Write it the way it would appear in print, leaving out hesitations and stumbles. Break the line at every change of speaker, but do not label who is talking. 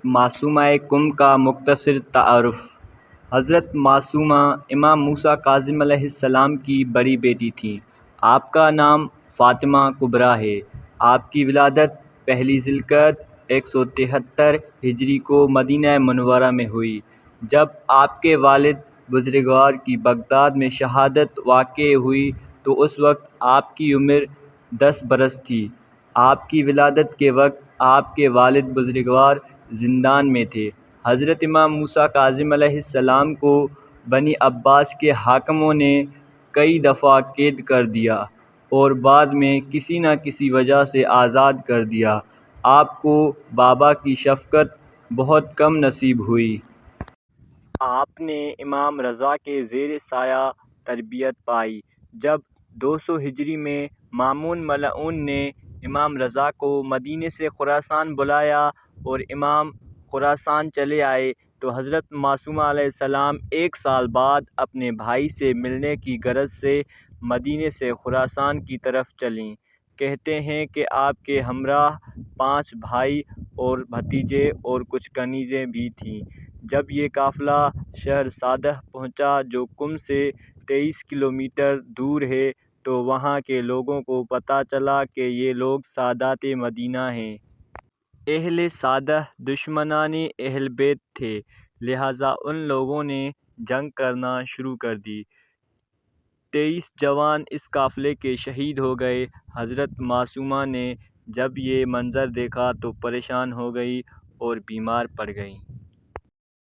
معصومہ کم کا مختصر تعارف۔ حضرت معصومہ امام موسیٰ کاظم علیہ السلام کی بڑی بیٹی تھیں۔ آپ کا نام فاطمہ کبریٰ ہے۔ آپ کی ولادت پہلی ذی القعدہ 173 ہجری کو مدینہ منورہ میں ہوئی۔ جب آپ کے والد بزرگوار کی بغداد میں شہادت واقع ہوئی تو اس وقت آپ کی عمر 10 برس تھی۔ آپ کی ولادت کے وقت آپ کے والد بزرگوار زندان میں تھے۔ حضرت امام موسیٰ کاظم علیہ السلام کو بنی عباس کے حاکموں نے کئی دفعہ قید کر دیا اور بعد میں کسی نہ کسی وجہ سے آزاد کر دیا۔ آپ کو بابا کی شفقت بہت کم نصیب ہوئی۔ آپ نے امام رضا کے زیر سایہ تربیت پائی۔ جب 200 ہجری میں مامون ملعون نے امام رضا کو مدینے سے خراسان بلایا اور امام خراسان چلے آئے تو حضرت معصومہ علیہ السلام 1 سال بعد اپنے بھائی سے ملنے کی غرض سے مدینے سے خراسان کی طرف چلیں۔ کہتے ہیں کہ آپ کے ہمراہ 5 بھائی اور بھتیجے اور کچھ کنیزیں بھی تھیں۔ جب یہ قافلہ شہر صادہ پہنچا جو قم سے 23 کلومیٹر دور ہے تو وہاں کے لوگوں کو پتہ چلا کہ یہ لوگ سادات مدینہ ہیں۔ اہل صادہ دشمنان اہل بیت تھے، لہٰذا ان لوگوں نے جنگ کرنا شروع کر دی۔ 23 جوان اس قافلے کے شہید ہو گئے۔ حضرت معصومہ نے جب یہ منظر دیکھا تو پریشان ہو گئیں اور بیمار پڑ گئیں۔